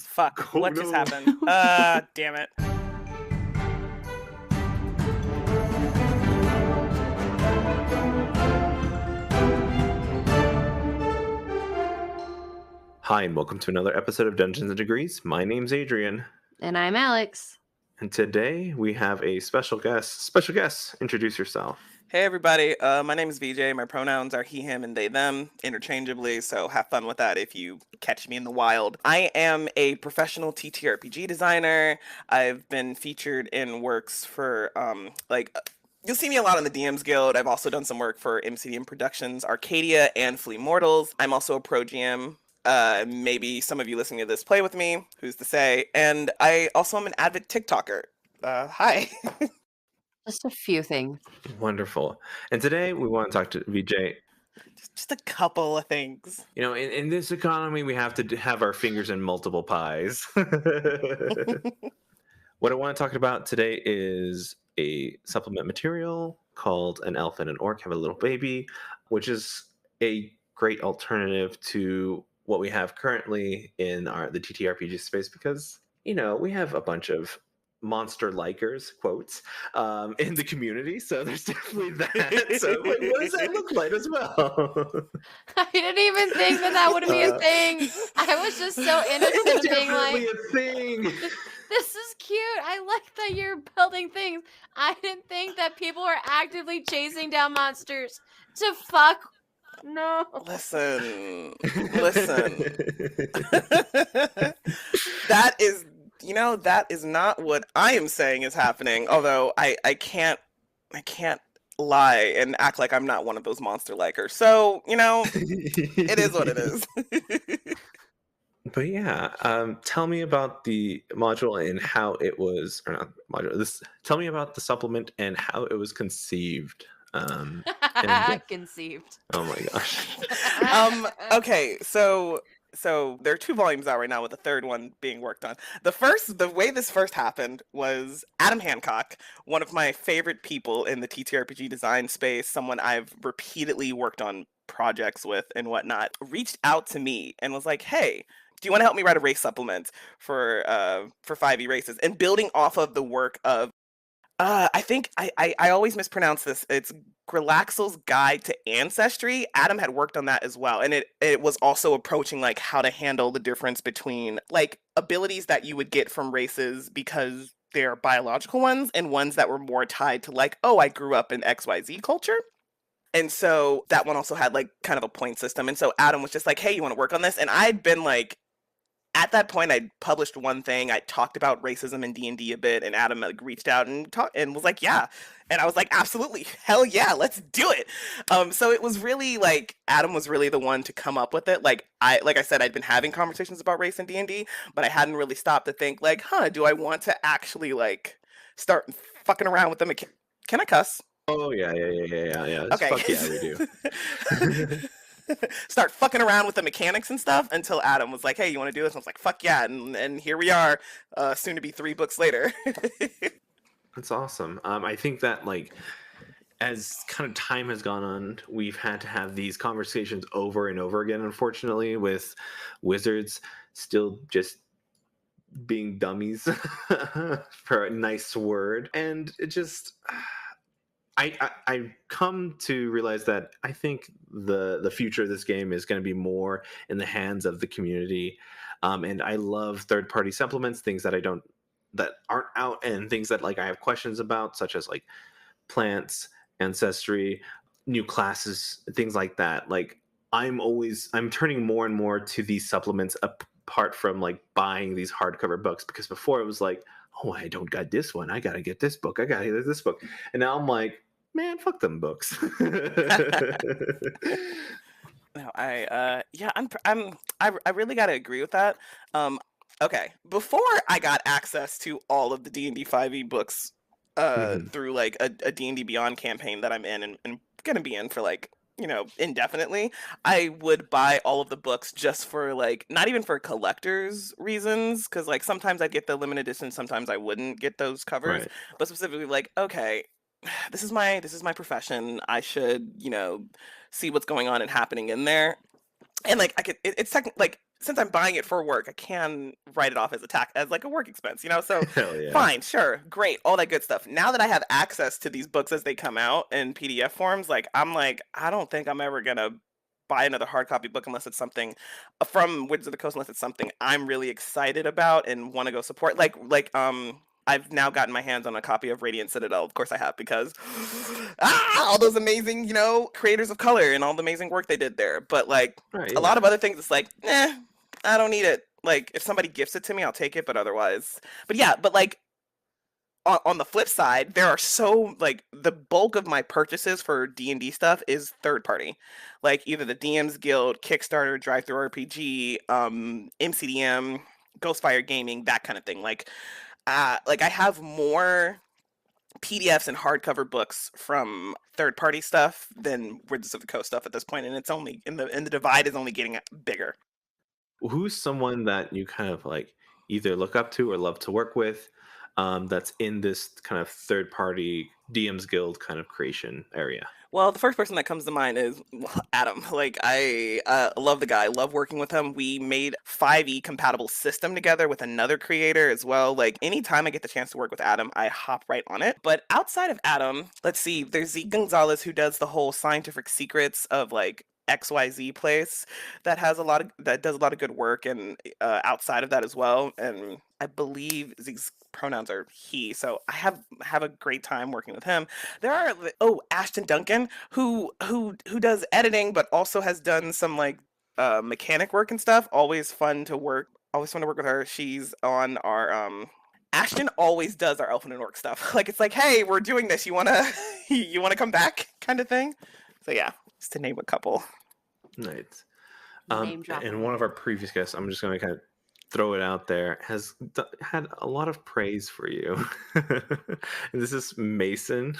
Fuck. Oh, What just no. happened? Damn it. Hi, and welcome to another episode of Dungeons and Degrees. My name's Adrian, And I'm Alex. and today we have a special guest. Special guest, introduce yourself. Hey everybody, my name is VJ. My pronouns are he, him, and they, them, interchangeably, so have fun with that if you catch me in the wild. I am a professional TTRPG designer. I've been featured in works for, you'll see me a lot in the DMs Guild. I've also done some work for MCDM Productions, Arcadia, and Flea Mortals. I'm also a pro GM. Maybe some of you listening to this play with me, who's to say, and I also am an avid TikToker. Hi. Just a few things. Wonderful. And today we want to talk to VJ. Just a couple of things. You know, in this economy, we have to have our fingers in multiple pies. What I want to talk about today is a supplement material called An Elf and an Orc Have a Little Baby, which is a great alternative to what we have currently in the TTRPG space because, you know, we have a bunch of monster likers, quotes, in the community, so there's definitely that. So what does that look like as well? I didn't even think that would be a thing. I was just so innocent It's of being definitely like, a thing. this is cute. I like that you're building things. I didn't think that people are actively chasing down monsters to fuck. No. Listen. That is, that is not what I am saying is happening. Although I can't lie and act like I'm not one of those monster likers. So, it is what it is. But yeah, tell me about the module and how it was, or not module. Tell me about the supplement and how it was conceived. Yeah. Conceived. Oh my gosh. Okay, so there are 2 volumes out right now with the third one being worked on. The way this first happened was Adam Hancock, one of my favorite people in the TTRPG design space, someone I've repeatedly worked on projects with and whatnot, reached out to me and was like, "Hey, do you want to help me write a race supplement for 5e races?" And building off of the work of I think I always mispronounce this. It's Grilaxel's Guide to Ancestry. Adam had worked on that as well. And it was also approaching like how to handle the difference between like abilities that you would get from races because they're biological ones and ones that were more tied to like, oh, I grew up in XYZ culture. And so that one also had like kind of a point system. And so Adam was just like, hey, you want to work on this? And I'd been like, at that point, I published one thing. I talked about racism in D&D a bit, and Adam reached out and was like, "Yeah," and I was like, "Absolutely, hell yeah, let's do it." So it was really like Adam was really the one to come up with it. Like I said, I'd been having conversations about race in D&D, but I hadn't really stopped to think like, do I want to actually like start fucking around with them? Can I cuss? Oh yeah. Okay. Fuck yeah, we do. Start fucking around with the mechanics and stuff until Adam was like, hey, you want to do this? And I was like, fuck yeah. And here we are, soon to be 3 books later. That's awesome. I think that like as kind of time has gone on, we've had to have these conversations over and over again, unfortunately, with wizards still just being dummies for a nice word. And it just I come to realize that I think the future of this game is going to be more in the hands of the community, and I love third-party supplements, things that aren't out, and things that like I have questions about, such as like plants, ancestry, new classes, things like that. Like I'm turning more and more to these supplements apart from like buying these hardcover books, because before it was like, oh, I don't got this one, I gotta get this book, I gotta get this book, and now I'm like, man, fuck them books. No, I really gotta agree with that. Okay, before I got access to all of the D&D 5e books through like a D&D Beyond campaign that I'm in and gonna be in for like, indefinitely, I would buy all of the books just for like, not even for collectors reasons, because like sometimes I'd get the limited edition, sometimes I wouldn't get those covers, Right. but specifically like, okay, this is my profession. I should, see what's going on and happening in there. And like it's like since I'm buying it for work, I can write it off as as like a work expense, you know? So Hell yeah. fine, sure, great, all that good stuff. Now that I have access to these books as they come out in PDF forms, like I'm like, I don't think I'm ever gonna buy another hard copy book unless it's something from Wizards of the Coast, unless it's something I'm really excited about and want to go support. I've now gotten my hands on a copy of Radiant Citadel. Of course I have, because all those amazing, creators of color and all the amazing work they did there. But like Right. a Yeah. lot of other things, it's like, I don't need it. Like if somebody gifts it to me, I'll take it, but otherwise. But yeah, but like on the flip side, there are so like the bulk of my purchases for D&D stuff is third party, like either the DM's Guild, Kickstarter, Drive Through RPG, MCDM, Ghostfire Gaming, that kind of thing. Like I have more PDFs and hardcover books from third party stuff than Wizards of the Coast stuff at this point, and it's only in the divide is only getting bigger. Who's someone that you kind of like either look up to or love to work with, that's in this kind of third party DM's Guild kind of creation area? Well, the first person that comes to mind is Adam. Like, I love the guy. I love working with him. We made 5e compatible system together with another creator as well. Like, anytime I get the chance to work with Adam, I hop right on it. But outside of Adam, let's see, there's Zeke Gonzalez, who does the whole scientific secrets of like XYZ place that does a lot of good work, and outside of that as well. And I believe Zeke's pronouns are he, so I have a great time working with him. There are Ashton Duncan, who does editing but also has done some like mechanic work and stuff. Always fun to work with her. She's on our Ashton always does our Elfin and Orc stuff. Like it's like, hey, we're doing this. You wanna you wanna come back, kind of thing. So yeah, just to name a couple. Nice. Name drop And them. one of our previous guests, I'm just going to kind of throw it out there, has had a lot of praise for you. And this is Mason.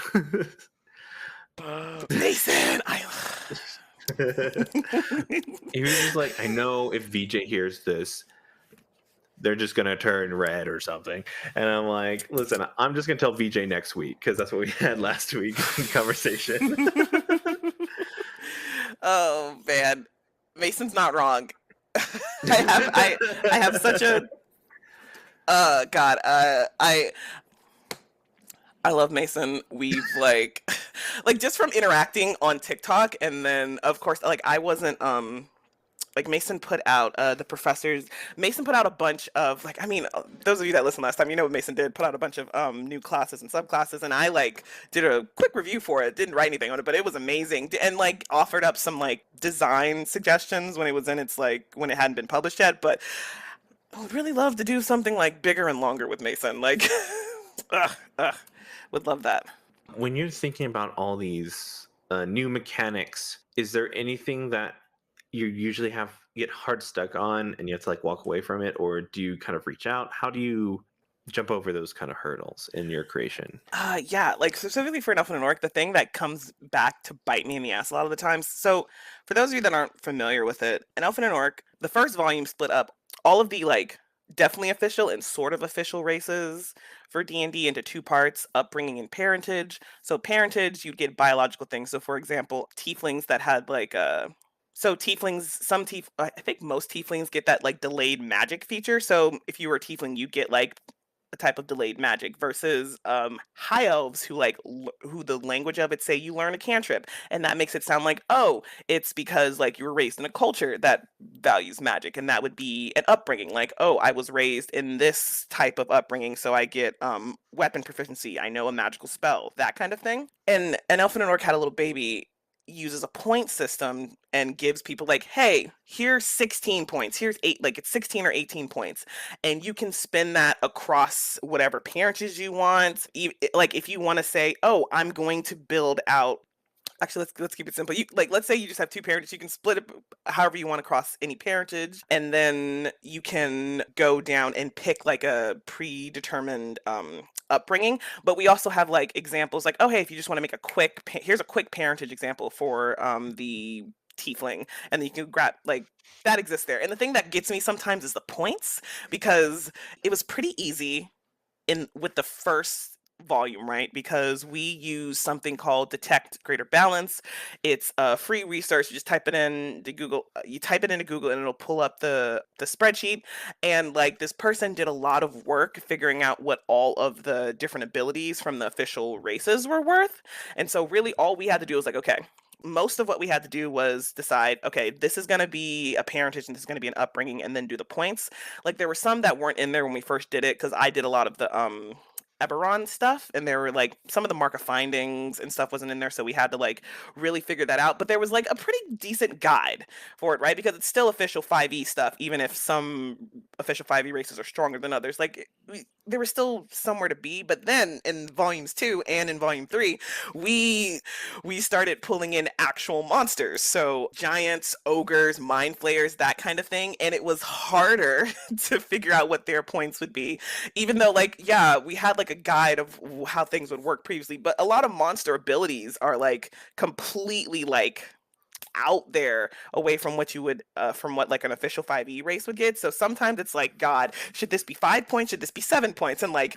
Mason, He was just like, I know if VJ hears this, they're just gonna turn red or something. And I'm like, listen, I'm just gonna tell VJ next week, because that's what we had last week in conversation. Oh man, Mason's not wrong. I have such a God, I love Mason. We've like like just from interacting on TikTok, and then of course like I wasn't like Mason put out Mason put out a bunch of like, I mean, those of you that listened last time, you know what Mason did, put out a bunch of new classes and subclasses, and I like did a quick review for it, didn't write anything on it, but it was amazing, and like offered up some like design suggestions when it was in its like when it hadn't been published yet. But I would really love to do something like bigger and longer with Mason, like would love that. When you're thinking about all these new mechanics, is there anything that you usually get hard stuck on and you have to like walk away from it, or do you kind of reach out? How do you jump over those kind of hurdles in your creation? Yeah, like specifically for an Elfin and Orc, the thing that comes back to bite me in the ass a lot of the times. So, for those of you that aren't familiar with it, an Elfin and Orc, the first volume split up all of the like definitely official and sort of official races for D&D into two parts: upbringing and parentage. So parentage, you'd get biological things. So for example, tieflings that had like so tieflings, I think most tieflings get that like delayed magic feature. So if you were a tiefling, you'd get like a type of delayed magic, versus high elves who who the language of it say you learn a cantrip, and that makes it sound like, oh, it's because like you were raised in a culture that values magic, and that would be an upbringing, like, oh, I was raised in this type of upbringing, so I get weapon proficiency, I know a magical spell, that kind of thing. And an Elfin and Orc had a little baby uses a point system and gives people like, hey, here's 16 points, here's 8, like it's 16 or 18 points, and you can spend that across whatever parentage you want. Like if you want to say, oh, I'm going to build out, actually let's keep it simple, you like, let's say you just have two parentages, you can split it however you want across any parentage, and then you can go down and pick like a predetermined upbringing. But we also have like examples like, oh hey, if you just want to make a quick here's a quick parentage example for the tiefling, and then you can grab like that exists there. And the thing that gets me sometimes is the points, because it was pretty easy in with the first volume, right? Because we use something called Detect Greater Balance. It's a free resource. You just type it in to Google. You type it into Google, and it'll pull up the spreadsheet. And like this person did a lot of work figuring out what all of the different abilities from the official races were worth. And so really, all we had to do was like, okay. Most of what we had to do was decide, okay, this is going to be a parentage and this is going to be an upbringing, and then do the points. Like there were some that weren't in there when we first did it because I did a lot of the Eberron stuff, and there were like some of the mark of findings and stuff wasn't in there, so we had to like really figure that out. But there was like a pretty decent guide for it, right? Because it's still official 5e stuff, even if some official 5e races are stronger than others. Like there was still somewhere to be. But then in volumes 2 and in volume 3, we started pulling in actual monsters, so giants, ogres, mind flayers, that kind of thing, and it was harder to figure out what their points would be, even though like yeah, we had like a guide of how things would work previously. But a lot of monster abilities are like completely like out there away from what you would from what like an official 5e race would get. So sometimes it's like, god, should this be 5 points, should this be 7 points, and like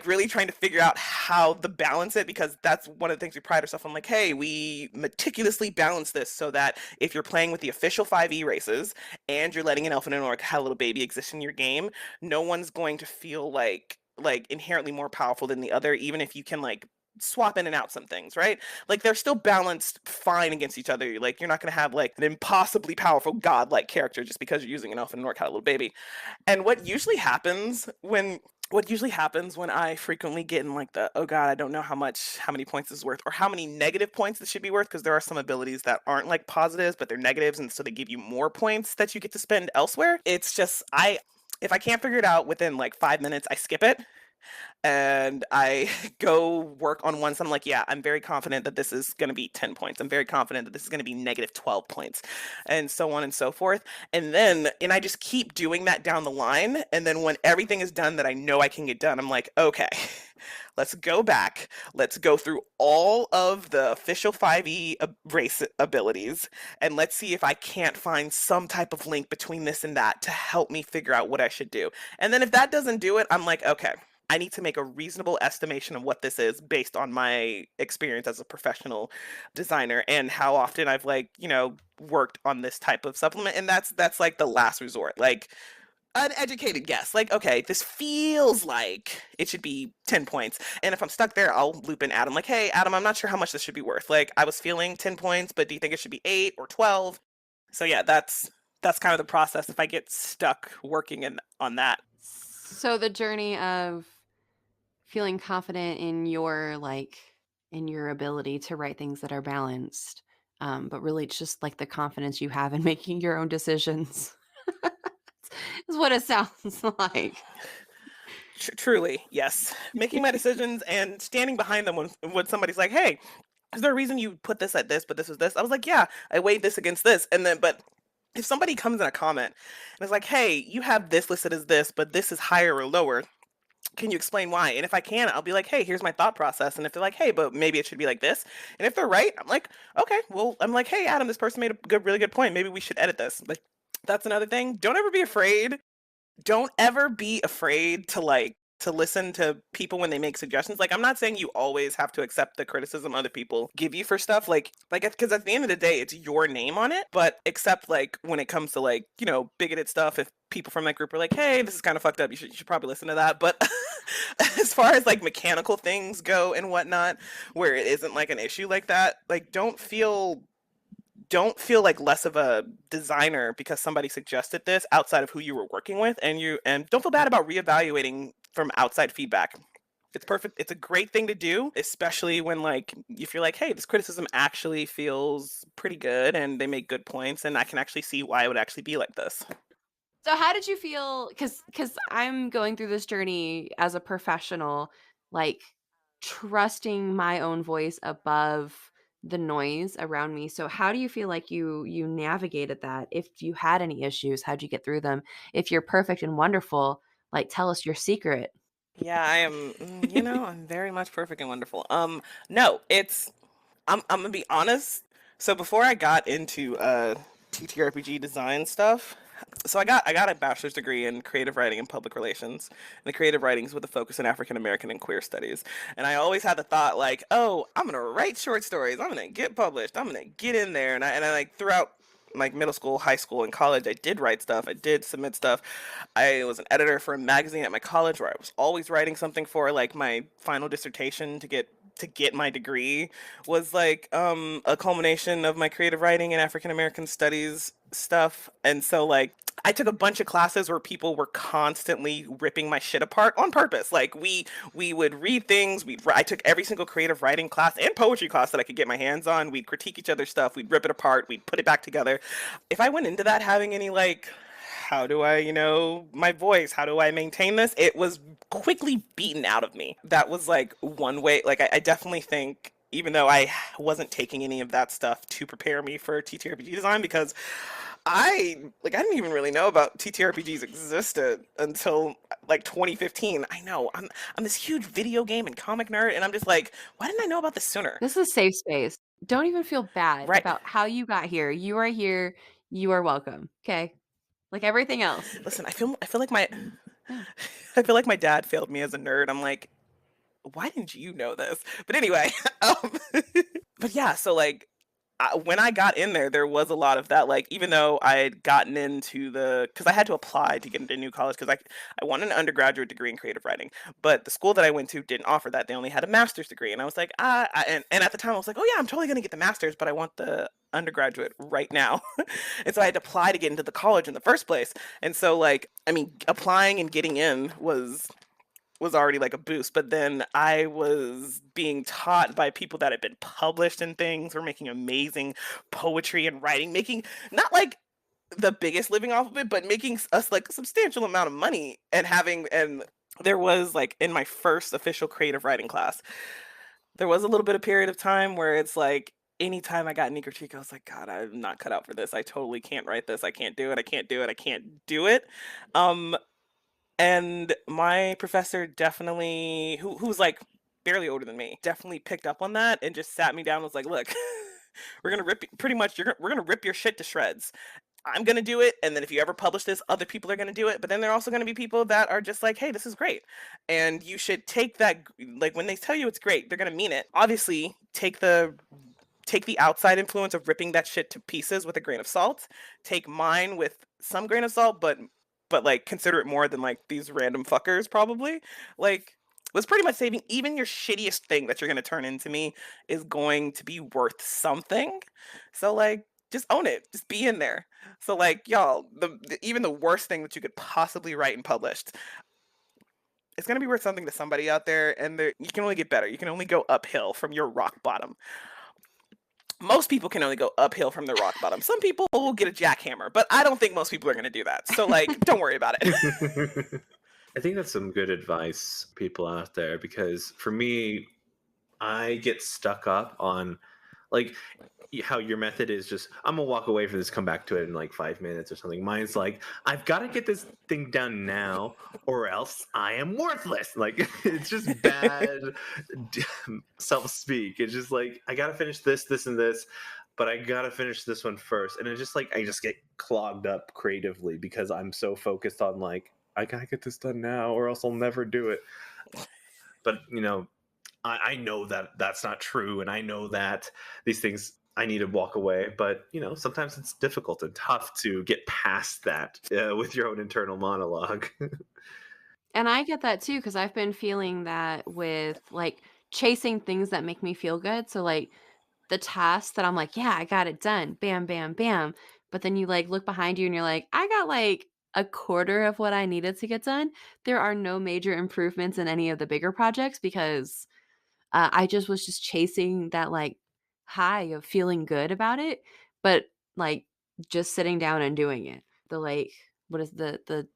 really trying to figure out how to balance it, because that's one of the things we pride ourselves on. Like, hey, we meticulously balance this so that if you're playing with the official 5e races and you're letting an elf and an orc have a little baby exist in your game, no one's going to feel like inherently more powerful than the other, even if you can like swap in and out some things, right? Like they're still balanced fine against each other. Like you're not going to have like an impossibly powerful godlike character just because you're using an elf and an orc had a little baby. And what usually happens when I frequently get in like the, oh god, I don't know how many points this is worth, or how many negative points this should be worth, because there are some abilities that aren't like positives but they're negatives, and so they give you more points that you get to spend elsewhere. It's just if I can't figure it out within like 5 minutes, I skip it and I go work on one. So I'm like, yeah, I'm very confident that this is going to be 10 points. I'm very confident that this is going to be negative 12 points, and so on and so forth. And I just keep doing that down the line. And then when everything is done that I know I can get done, I'm like, okay, let's go back. Let's go through all of the official 5e race abilities, and let's see if I can't find some type of link between this and that to help me figure out what I should do. And then if that doesn't do it, I'm like, okay, I need to make a reasonable estimation of what this is based on my experience as a professional designer and how often I've like, worked on this type of supplement. And that's like the last resort. Like an educated guess. Like, okay, this feels like it should be 10 points. And if I'm stuck there, I'll loop in Adam. Like, hey, Adam, I'm not sure how much this should be worth. Like, I was feeling 10 points, but do you think it should be 8 or 12? So yeah, that's kind of the process if I get stuck working on that. So the journey of feeling confident in your ability to write things that are balanced, but really it's just like the confidence you have in making your own decisions is what it sounds like. Truly, yes. Making my decisions and standing behind them when somebody's like, "Hey, is there a reason you put this at this, but this was this?" I was like, "Yeah, I weighed this against this." And then, but if somebody comes in a comment and is like, "Hey, you have this listed as this, but this is higher or lower. Can you explain why?" And if I can, I'll be like, "Hey, here's my thought process." And if they're like, "Hey, but maybe it should be like this," and if they're right, I'm like, "Okay, well," I'm like, "Hey, Adam, this person made a really good point. Maybe we should edit this." Like, that's another thing. Don't ever be afraid to listen to people when they make suggestions. Like, I'm not saying you always have to accept the criticism other people give you for stuff, like because at the end of the day it's your name on it. But except like when it comes to like bigoted stuff, if people from that group are like, hey, this is kind of fucked up, you should probably listen to that. But as far as like mechanical things go and whatnot, where it isn't like an issue like that, like don't feel like less of a designer because somebody suggested this outside of who you were working with, and don't feel bad about reevaluating from outside feedback. It's perfect. It's a great thing to do, especially when like if you're like, hey, this criticism actually feels pretty good and they make good points and I can actually see why it would actually be like this. So how did you feel? Because I'm going through this journey as a professional, like trusting my own voice above the noise around me. So how do you feel like you navigated that? If you had any issues, how'd you get through them? If you're perfect and wonderful, like tell us your secret. Yeah, I am. I'm very much perfect and wonderful. No, I'm gonna be honest. So before I got into TTRPG design stuff, So I got a bachelor's degree in creative writing and public relations, and the creative writings with a focus in African American and queer studies. And I always had the thought like, oh, I'm gonna write short stories. I'm gonna get published. I'm gonna get in there. And I like throughout like middle school, high school, and college, I did write stuff. I did submit stuff. I was an editor for a magazine at my college where I was always writing something for like my final dissertation to get my degree was like a culmination of my creative writing and African American studies stuff. And so like I took a bunch of classes where people were constantly ripping my shit apart on purpose. Like we would read things. I took every single creative writing class and poetry class that I could get my hands on. We'd critique each other's stuff. We'd rip it apart. We'd put it back together. If I went into that having any like, how do I, my voice, how do I maintain this? It was quickly beaten out of me. That was like one way. Like I definitely think, even though I wasn't taking any of that stuff to prepare me for TTRPG design, because I didn't even really know about TTRPGs existed until like 2015. I know I'm this huge video game and comic nerd, and I'm just like, why didn't I know about this sooner? This is a safe space. Don't even feel bad Right. about how you got here. You are here. You are welcome. Okay. Like everything else. Listen, I feel like my Yeah. I feel like my dad failed me as a nerd. I'm like, why didn't you know this? But anyway, um, but yeah, so like when I got in there, there was a lot of that. Like, even though I had gotten into because I had to apply to get into new college because I wanted an undergraduate degree in creative writing, but the school that I went to didn't offer that. They only had a master's degree, and I was like, and at the time I was like, oh yeah, I'm totally gonna get the master's, but I want the undergraduate right now. And so I had to apply to get into the college in the first place. And so like, I mean, applying and getting in was already like a boost, but then I was being taught by people that had been published in things, were making amazing poetry and writing, making not like the biggest living off of it, but making us like a substantial amount of money. And there was like in my first official creative writing class, there was a little bit of period of time where it's like anytime I got any critique, I was like, God, I'm not cut out for this. I totally can't write this. I can't do it. I can't do it. I can't do it. Um, and my professor definitely, who's like barely older than me, definitely picked up on that and just sat me down and was like, look, we're gonna rip pretty much we're gonna rip your shit to shreds. I'm gonna do it, and then if you ever publish this, other people are gonna do it. But then there are also gonna be people that are just like, hey, this is great, and you should take that. Like when they tell you it's great, they're gonna mean it. Obviously, take the outside influence of ripping that shit to pieces with a grain of salt. Take mine with some grain of salt, but like consider it more than like these random fuckers probably. Like was pretty much saving even your shittiest thing that you're gonna turn into me is going to be worth something. So like just own it. Just be in there. So like y'all, even the worst thing that you could possibly write and published, it's gonna be worth something to somebody out there, and you can only get better. You can only go uphill from your rock bottom. Most people can only go uphill from the rock bottom. Some people will get a jackhammer, but I don't think most people are going to do that. So, like, don't worry about it. I think that's some good advice, people out there, because for me, I get stuck up on like how your method is just I'm gonna walk away from this, come back to it in like 5 minutes or something. Mine's like I've got to get this thing done now, or else I am worthless. Like it's just bad self-speak. It's just like I gotta finish this, this, and this, but I gotta finish this one first, and it's just like I just get clogged up creatively because I'm so focused on like I gotta get this done now, or else I'll never do it. But I know that that's not true, and I know that these things I need to walk away. But sometimes it's difficult and tough to get past that with your own internal monologue. And I get that too because I've been feeling that with like chasing things that make me feel good. So like the tasks that I'm like, yeah, I got it done. Bam, bam, bam. But then you like look behind you and you're like, I got like a quarter of what I needed to get done. There are no major improvements in any of the bigger projects because I just was just chasing that like high of feeling good about it, but like just sitting down and doing it. The like, what is the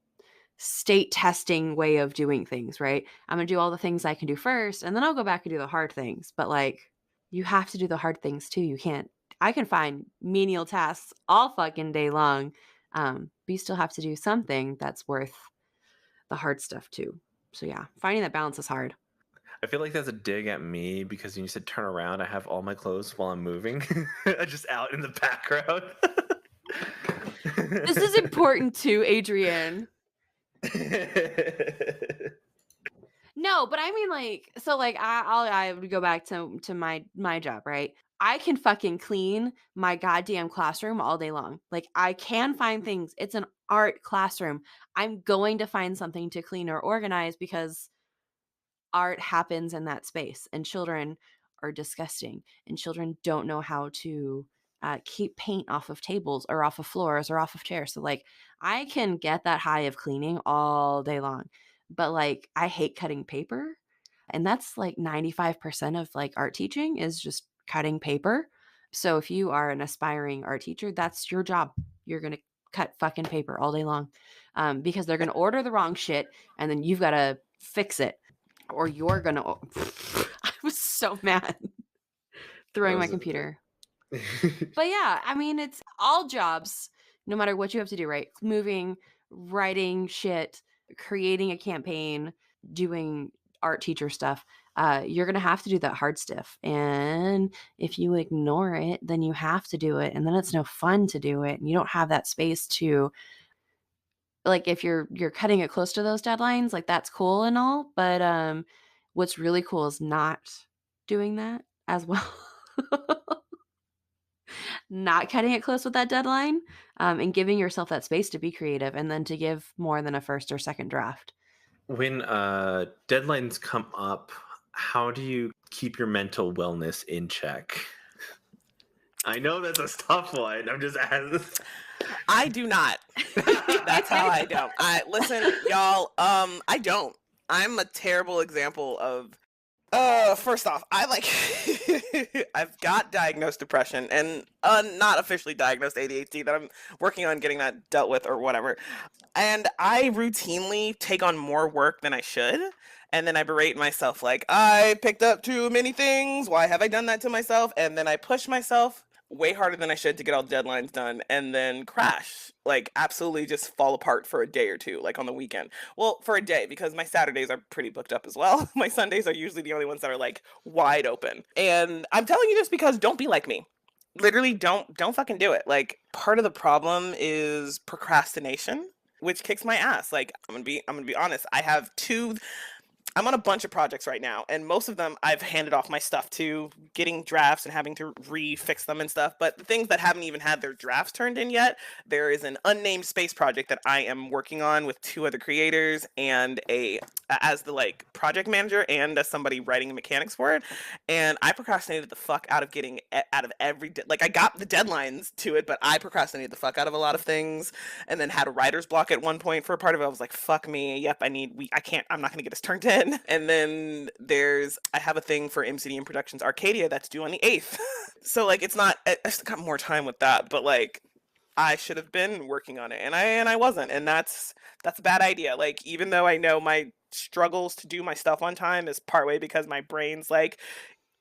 state testing way of doing things, right? I'm gonna do all the things I can do first, and then I'll go back and do the hard things. But like, you have to do the hard things too. You can't. I can find menial tasks all fucking day long, but you still have to do something that's worth the hard stuff too. So yeah, finding that balance is hard. I feel like that's a dig at me because when you said turn around, I have all my clothes while I'm moving, just out in the background. This is important too, Adrian. No, but I mean, like, so, like, I would go back to my job, right? I can fucking clean my goddamn classroom all day long. Like, I can find things. It's an art classroom. I'm going to find something to clean or organize because art happens in that space, and children are disgusting, and children don't know how to keep paint off of tables or off of floors or off of chairs. So, like, I can get that high of cleaning all day long, but, like, I hate cutting paper, and that's like 95% of like art teaching is just cutting paper. So if you are an aspiring art teacher, that's your job. You're gonna cut fucking paper all day long, because they're gonna order the wrong shit, and then you've got to fix it, or you're gonna. I was so mad throwing my computer. But yeah, I mean, it's all jobs, no matter what you have to do, right? Moving, writing shit, creating a campaign, doing art teacher stuff. You're going to have to do that hard stuff. And if you ignore it, then you have to do it. And then it's no fun to do it. And you don't have that space to, like, if you're cutting it close to those deadlines, like, that's cool and all. But what's really cool is not doing that as well. Not cutting it close with that deadline, and giving yourself that space to be creative and then to give more than a first or second draft. When deadlines come up, how do you keep your mental wellness in check? I know that's a tough one. I'm just asking. I do not. That's how I don't. I listen, y'all. I don't. I'm a terrible example of. First off, I like. I've got diagnosed depression and not officially diagnosed ADHD that I'm working on getting that dealt with or whatever. And I routinely take on more work than I should. And then I berate myself like, I picked up too many things. Why have I done that to myself? And then I push myself way harder than I should to get all the deadlines done and then crash. Like, absolutely just fall apart for a day or two, like on the weekend. Well, for a day, because my Saturdays are pretty booked up as well. My Sundays are usually the only ones that are like wide open. And I'm telling you this because don't be like me. Literally don't fucking do it. Like, part of the problem is procrastination, which kicks my ass. Like, I'm gonna be honest. I'm on a bunch of projects right now, and most of them I've handed off my stuff to, getting drafts and having to refix them and stuff. But the things that haven't even had their drafts turned in yet, there is an unnamed space project that I am working on with 2 other creators and as the like project manager and as somebody writing mechanics for it. And I procrastinated the fuck out of getting out of like, I got the deadlines to it, but I procrastinated the fuck out of a lot of things, and then had a writer's block at one point for a part of it. I was like, fuck me. Yep, I'm not gonna get this turned in. And then I have a thing for MCDM Productions Arcadia that's due on the 8th. So like, it's not, I still got more time with that, but like, I should have been working on it, and I wasn't, and that's a bad idea. Like, even though I know my struggles to do my stuff on time is partway because my brain's like,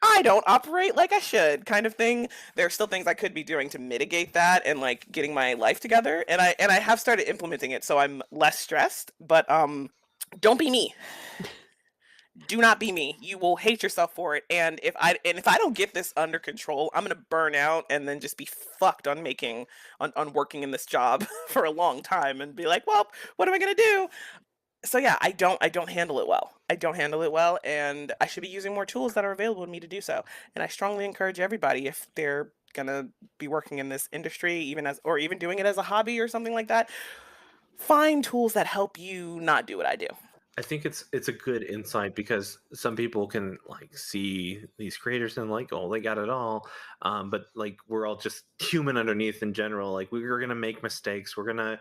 I don't operate like I should, kind of thing. There are still things I could be doing to mitigate that and like getting my life together, and I have started implementing it, so I'm less stressed. But don't be me. Do not be me. You will hate yourself for it. And if I don't get this under control, I'm gonna burn out and then just be fucked on working in this job for a long time and be like, well, what am I gonna do? So yeah, I don't handle it well. I don't handle it well, and I should be using more tools that are available to me to do so. And I strongly encourage everybody, if they're gonna be working in this industry, or even doing it as a hobby or something like that, find tools that help you not do what I do. I think it's a good insight because some people can like see these creators and like, oh, they got it all, but like we're all just human underneath in general. Like we're gonna make mistakes. We're gonna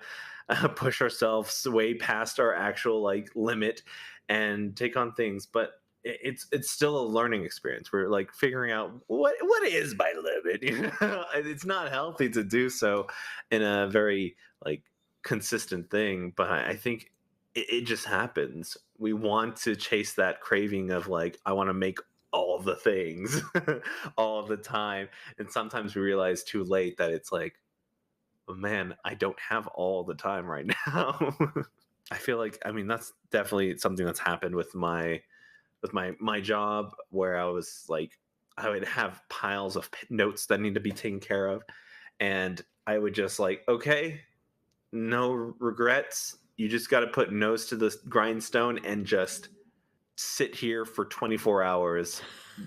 push ourselves way past our actual like limit and take on things, but it's still a learning experience. We're like figuring out what is my limit. You know, and it's not healthy to do so in a very like consistent thing, but I think it just happens. We want to chase that craving of like, I want to make all the things all the time. And sometimes we realize too late that it's like, oh, man, I don't have all the time right now. I feel like, I mean, that's definitely something that's happened with my job, where I was like, I would have piles of notes that need to be taken care of. And I would just like, okay, no regrets. You just got to put nose to the grindstone and just sit here for 24 hours,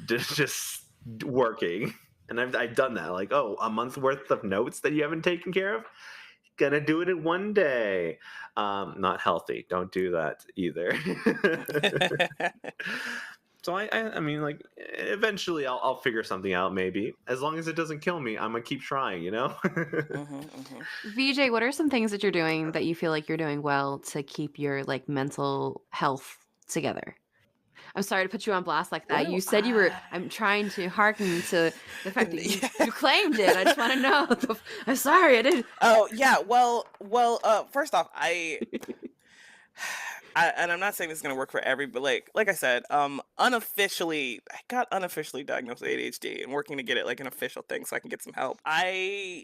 just working. And I've done that. Like, oh, a month worth of notes that you haven't taken care of. Gonna do it in one day. Not healthy. Don't do that either. So I mean, like, eventually I'll figure something out. Maybe as long as it doesn't kill me, I'm gonna keep trying. You know. VJ, what are some things that you're doing that you feel like you're doing well to keep your like mental health together? I'm sorry to put you on blast like What that. do You said you were. I I'm trying to hearken to the fact that you Yeah. you claimed it. I just want to know. I'm sorry, I didn't. Oh yeah, first off, and I'm not saying this is gonna work for every, but like I said, unofficially, I got unofficially diagnosed with ADHD and working to get it like an official thing so I can get some help.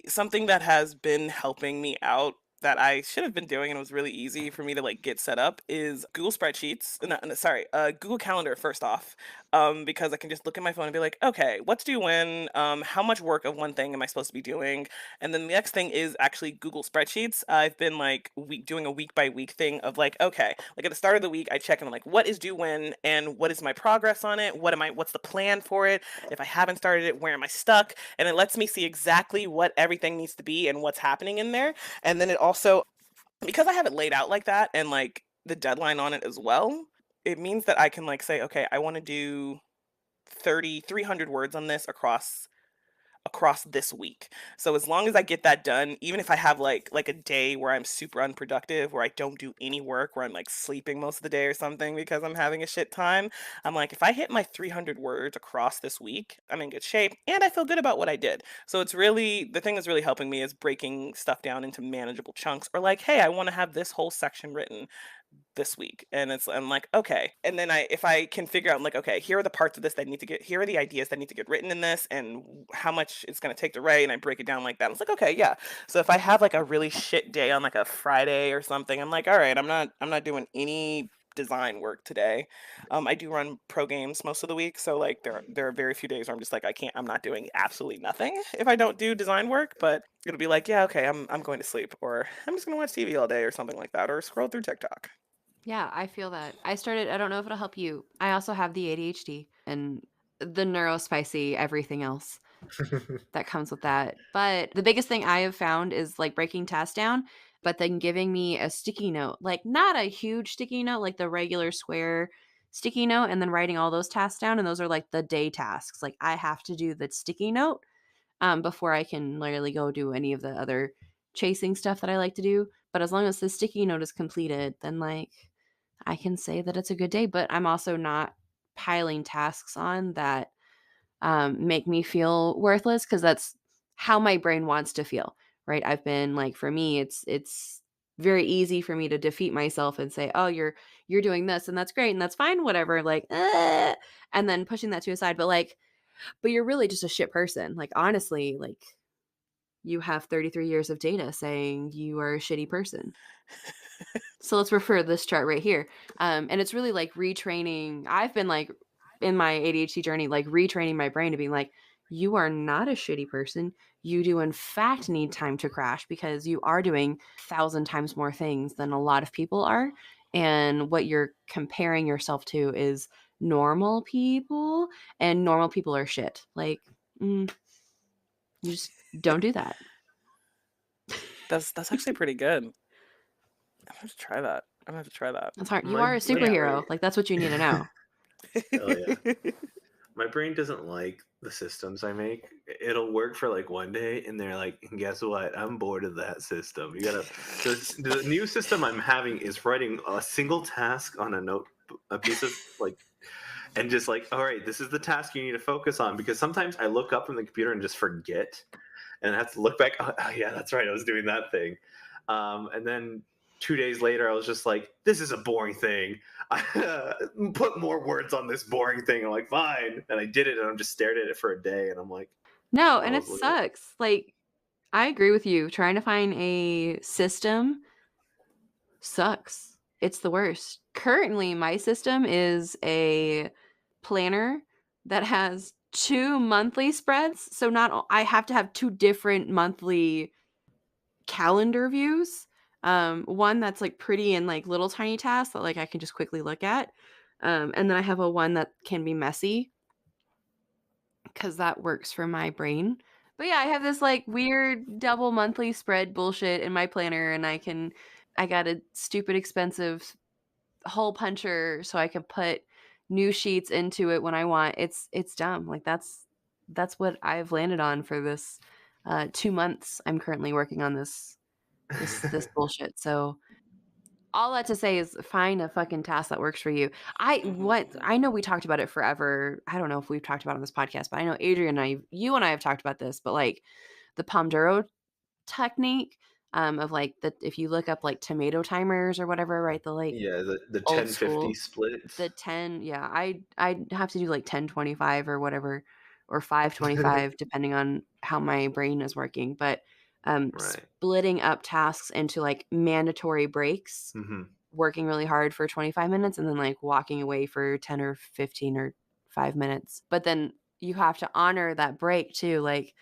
Something that has been helping me out that I should have been doing and it was really easy for me to like get set up is Google spreadsheets. No, sorry, Google Calendar first off, because I can just look at my phone and be like, okay, what to do when, how much work of one thing am I supposed to be doing, and then the next thing is actually Google Spreadsheets. I've been like doing a week by week thing of like, okay, like at the start of the week, I check in like what is due when and what is my progress on it? What's the plan for it? If I haven't started it, where am I stuck? And it lets me see exactly what everything needs to be and what's happening in there. And then it also, because I have it laid out like that and like the deadline on it as well, it means that I can like say, okay, I want to do 300 words on this across this week. So as long as I get that done, even if I have like a day where I'm super unproductive, where I don't do any work, where I'm like sleeping most of the day or something because I'm having a shit time, I'm like, if I hit my 300 words across this week, I'm in good shape and I feel good about what I did. So it's really the thing that's really helping me is breaking stuff down into manageable chunks, or like, hey, I want to have this whole section written this week, and I'm like, okay, and then if I can figure out, I'm like, okay, here are the parts of this that need to get, here are the ideas that need to get written in this and how much it's going to take to write, and I break it down like that. It's like, okay, yeah. So if I have like a really shit day on like a Friday or something, I'm like, all right, I'm not doing any design work today. I do run pro games most of the week, so like there are very few days where I'm just like, I'm not doing absolutely nothing if I don't do design work. But it'll be like, yeah, okay, I'm going to sleep, or I'm just gonna watch TV all day or something like that, or scroll through TikTok. Yeah, I feel that. I don't know if it'll help you. I also have the ADHD and the neurospicy everything else that comes with that. But the biggest thing I have found is like breaking tasks down, but then giving me a sticky note, like not a huge sticky note, like the regular square sticky note, and then writing all those tasks down. And those are like the day tasks. Like I have to do the sticky note before I can literally go do any of the other chasing stuff that I like to do. But as long as the sticky note is completed, then like I can say that it's a good day. But I'm also not piling tasks on that make me feel worthless, because that's how my brain wants to feel, right? I've been like, for me, it's very easy for me to defeat myself and say, oh, you're doing this and that's great and that's fine, whatever, like and then pushing that to a side. But like, but you're really just a shit person, like honestly, like you have 33 years of data saying you are a shitty person. So let's refer to this chart right here. And it's really like retraining. I've been like in my ADHD journey, like retraining my brain to being like, you are not a shitty person. You do, in fact, need time to crash because you are doing 1,000 times more things than a lot of people are. And what you're comparing yourself to is normal people, and normal people are shit. Like, you just don't do that. That's actually pretty good. I'm gonna try that. I'm gonna have to try that. That's hard. You My are a my superhero. brain, Like, that's what you need to know. hell yeah. My brain doesn't like the systems I make. It'll work for like one day, and they're like, "Guess what? I'm bored of that system. You gotta." The new system I'm having is writing a single task on a piece of like, and just like, all right, this is the task you need to focus on. Because sometimes I look up from the computer and just forget, and I have to look back. Oh, yeah, that's right. I was doing that thing, and then 2 days later, I was just like, "This is a boring thing. Put more words on this boring thing." I'm like, "Fine," and I did it, and I'm just stared at it for a day, and I'm like, No, I and it was looking at. sucks. Like, I agree with you. Trying to find a system sucks. It's the worst. Currently, my system is a planner that has 2 monthly spreads. So not I have to have 2 different monthly calendar views. One that's like pretty and like little tiny tasks that like I can just quickly look at. And then I have a one that can be messy because that works for my brain. But yeah, I have this like weird double monthly spread bullshit in my planner, and I got a stupid expensive hole puncher so I can put new sheets into it when I want. It's dumb. Like that's what I've landed on for this 2 months. I'm currently working on this bullshit. So all that to say is find a fucking task that works for you. I know we talked about it forever. I don't know if we've talked about it on this podcast, but I know Adrian and you and I have talked about this, but like the Pomodoro technique of like the if you look up like tomato timers or whatever, right? The like Yeah, the old 10-50 school splits. the 10, yeah, I'd have to do like 10-25 or whatever, or 5-25 depending on how my brain is working, but, Right. splitting up tasks into, like, mandatory breaks, Hmm. working really hard for 25 minutes, and then, like, walking away for 10 or 15 or 5 minutes, but then you have to honor that break too, like,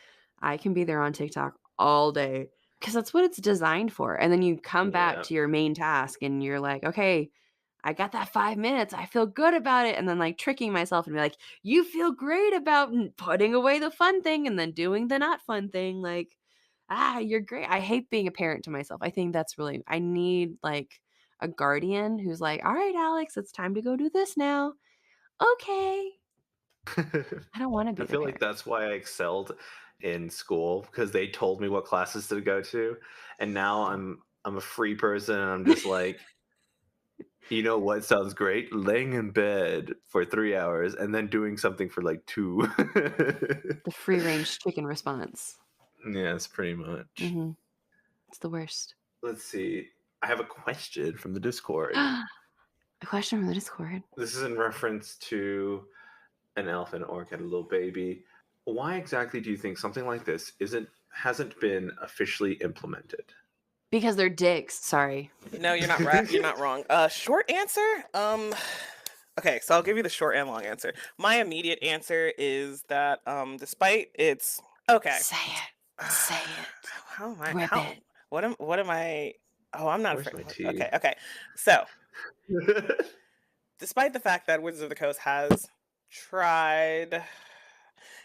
I can be there on TikTok all day because that's what it's designed for, and then you come back Yeah. to your main task, and you're like, "Okay, I got that 5 minutes. I feel good about it." And then like tricking myself and be like, "You feel great about putting away the fun thing and then doing the not fun thing." Like, you're great. I hate being a parent to myself. I think that's really, I need like a guardian who's like, "All right, Alex, it's time to go do this now." Okay. I don't want to I be the feel like parent. that's why I excelled in school because they told me what classes to go to, and now I'm a free person and I'm just like, you know what sounds great? Laying in bed for 3 hours and then doing something for like two. The free range chicken response. Yes, pretty much. Hmm. It's the worst. Let's see. I have a question from the Discord. A question from the Discord. This is in reference to an elf and an orc and a little baby. Why exactly do you think something like this hasn't been officially implemented? Because they're dicks. Sorry. No, you're not right. You're not wrong. Short answer. Okay, so I'll give you the short and long answer. My immediate answer is that despite its okay. Say it. Say it. How am I? Rip How? it. What am I? Oh, I'm not Where's afraid. my tea? Okay, okay. So, despite the fact that Wizards of the Coast has tried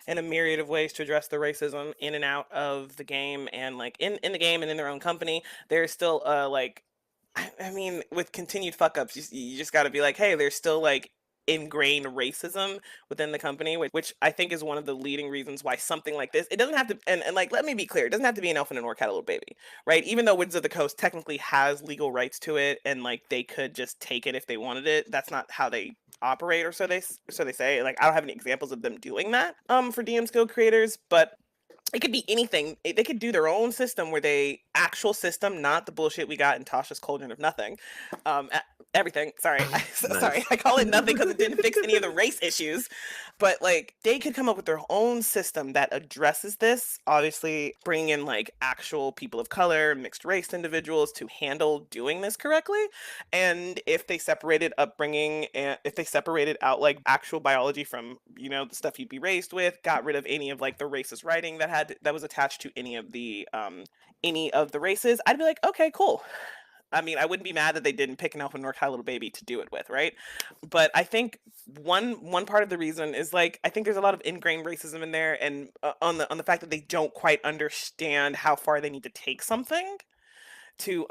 in a myriad of ways to address the racism in and out of the game and like in the game and in their own company, there's still like I mean, with continued fuck ups, you just got to be like, hey, there's still like ingrained racism within the company, which I think is one of the leading reasons why something like this, it doesn't have to, and like, let me be clear, it doesn't have to be an elf and an orc cat a little baby, right? Even though Wizards of the Coast technically has legal rights to it and like they could just take it if they wanted it, that's not how they operate, or so they say. Like, I don't have any examples of them doing that for DM skill creators, but it could be anything. They could do their own system where they actual system, not the bullshit we got in Tasha's Cauldron of Nothing. Everything. Sorry, sorry. Nice. I call it nothing because it didn't fix any of the race issues. But like, they could come up with their own system that addresses this. Obviously, bringing in like actual people of color, mixed race individuals to handle doing this correctly. And if they separated upbringing and if they separated out like actual biology from, you know, the stuff you'd be raised with, got rid of any of like the racist writing that was attached to any of the races, I'd be like, okay, cool. I mean, I wouldn't be mad that they didn't pick an elf and orc high little baby to do it with, right? But I think one part of the reason is like I think there's a lot of ingrained racism in there, and on the fact that they don't quite understand how far they need to take something to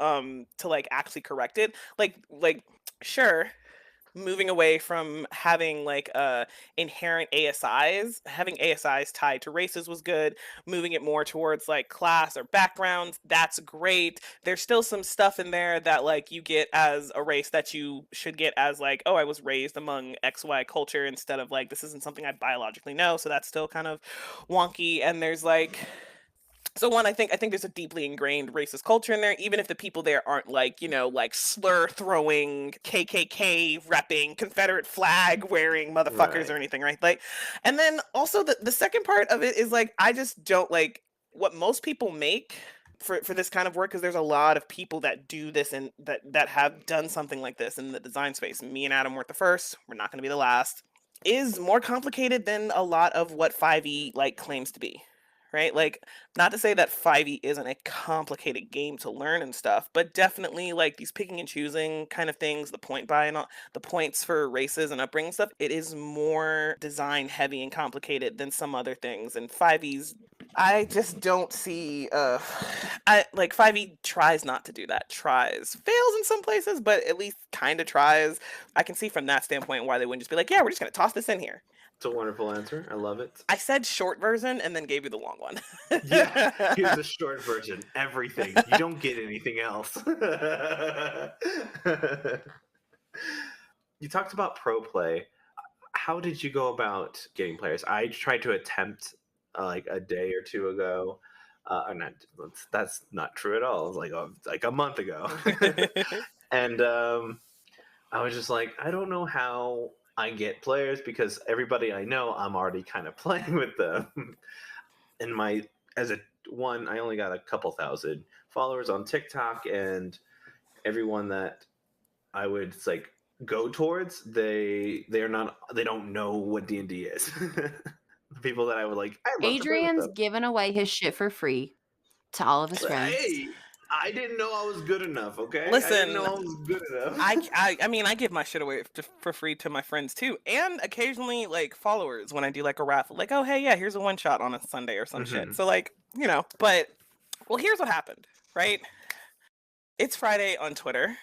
like actually correct it. Like sure, moving away from having like inherent ASIs, having ASIs tied to races was good. Moving it more towards like class or backgrounds, that's great. There's still some stuff in there that like you get as a race that you should get as like, oh, I was raised among XY culture instead of like this isn't something I biologically know, so that's still kind of wonky. And there's like so one, I think there's a deeply ingrained racist culture in there, even if the people there aren't like, you know, like slur throwing, KKK repping, Confederate flag wearing motherfuckers or Right. anything, right? Like, and then also the second part of it is like I just don't like what most people make for this kind of work, because there's a lot of people that do this and that have done something like this in the design space. Me and Adam weren't the first. We're not going to be the last. Is more complicated than a lot of what 5e like claims to be, right? Like, not to say that 5e isn't a complicated game to learn and stuff, but definitely like these picking and choosing kind of things, the point buy and all, the points for races and upbringing stuff, it is more design heavy and complicated than some other things. And 5e's, I just don't see I like 5e tries not to do that. Tries. Fails in some places, but at least kind of tries. I can see from that standpoint why they wouldn't just be like, yeah, we're just going to toss this in here. It's a wonderful answer. I love it. I said short version and then gave you the long one. Yeah, here's the short version. Everything. You don't get anything else. You talked about pro play. How did you go about getting players? I tried to attempt like a day or two ago. Or not, that's not true at all. It was like a month ago. And I was just like, I don't know how I get players because everybody I know, I'm already kind of playing with them. And I only got a couple thousand followers on TikTok, and everyone that I would like go towards, they don't know what D&D is. The people that I would like, I'd love to play with Adrian's them. giving away his shit for free to all of his friends. Hey, I didn't know I was good enough. Okay, I Listen, didn't know I was good enough. I mean, I give my shit away for free to my friends too, and occasionally like followers when I do like a raffle, like, oh hey, yeah, here's a one shot on a Sunday or some shit. So like, you know, but well, here's what happened, right? It's Friday on Twitter.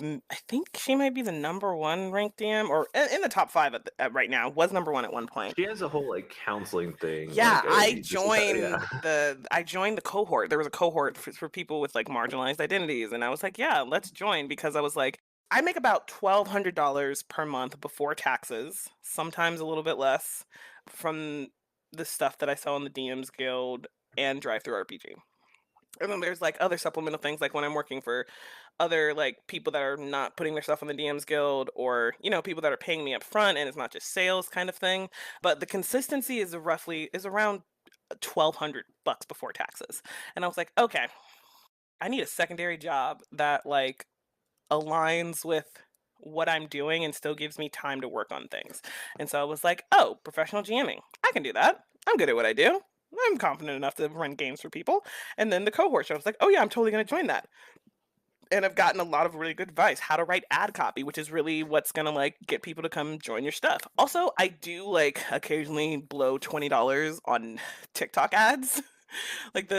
I think she might be the #1 ranked DM, or in the top 5 right now. Was #1 at one point. She has a whole like counseling thing. Yeah, like, I joined the cohort. There was a cohort for people with like marginalized identities, and I was like, yeah, let's join, because I was like, I make about $1,200 per month before taxes, sometimes a little bit less, from the stuff that I sell in the DMs Guild and Drive Through RPG. And then there's like other supplemental things, like when I'm working for other like people that are not putting their stuff on the DMs Guild, or you know, people that are paying me up front and it's not just sales kind of thing. But the consistency is around $1,200 before taxes. And I was like, okay, I need a secondary job that like aligns with what I'm doing and still gives me time to work on things. And so I was like, oh, professional GMing. I can do that. I'm good at what I do. I'm confident enough to run games for people. And then the cohort show, I was like, oh yeah, I'm totally going to join that. And I've gotten a lot of really good advice, how to write ad copy, which is really what's going to like get people to come join your stuff. Also, I do like occasionally blow $20 on TikTok ads. Like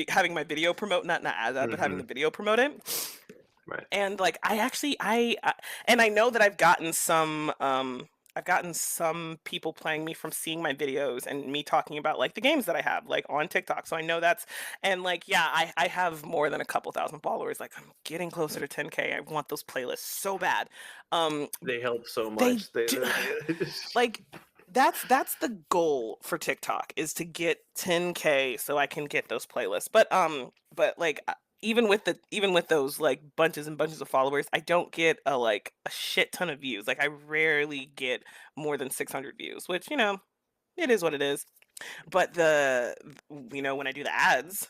having my video promote, not ads, but having the video promote it. Right. And like and I know that I've gotten some people playing me from seeing my videos and me talking about like the games that I have like on TikTok. So I know and like, yeah, I have more than a couple thousand followers. Like, I'm getting closer to 10K. I want those playlists so bad. They help so much. Like, that's the goal for TikTok, is to get 10K so I can get those playlists. But like, even with those like bunches and bunches of followers, I don't get a shit ton of views. Like, I rarely get more than 600 views, which, you know, it is what it is. But when I do the ads,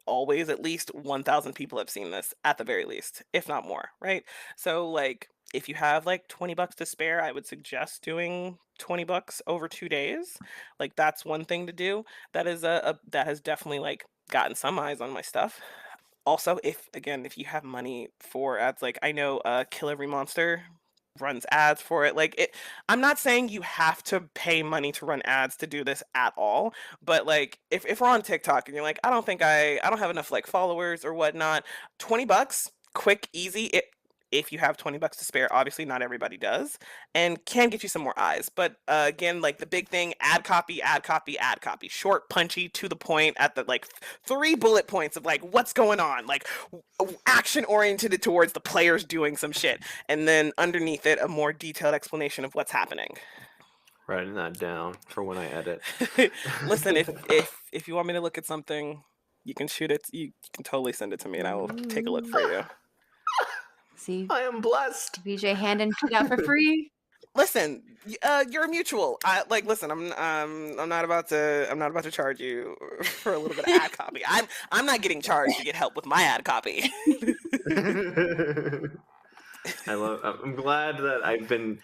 always at least 1,000 people have seen this at the very least, if not more, right? So like, if you have like $20 to spare, I would suggest doing $20 over 2 days. Like, that's one thing to do. That is that has definitely like gotten some eyes on my stuff. Also, if you have money for ads, like I know Kill Every Monster runs ads for it. I'm not saying you have to pay money to run ads to do this at all, but like if we're on TikTok and you're like, I don't have enough like followers or whatnot, $20, quick, easy. If you have $20 to spare, obviously not everybody does, and can get you some more eyes. But again, like the big thing, ad copy, short, punchy, to the point, at the like 3 bullet points of like what's going on, like action oriented towards the players doing some shit, and then underneath it a more detailed explanation of what's happening. Writing that down for when I edit. Listen, if you want me to look at something, you can shoot it. You can totally send it to me, and I will take a look for you. See, I am blessed. BJ handing shit out for free. Listen, you're a mutual. Listen, I'm not about to charge you for a little bit of ad copy. I'm not getting charged to get help with my ad copy. I'm glad that I've been,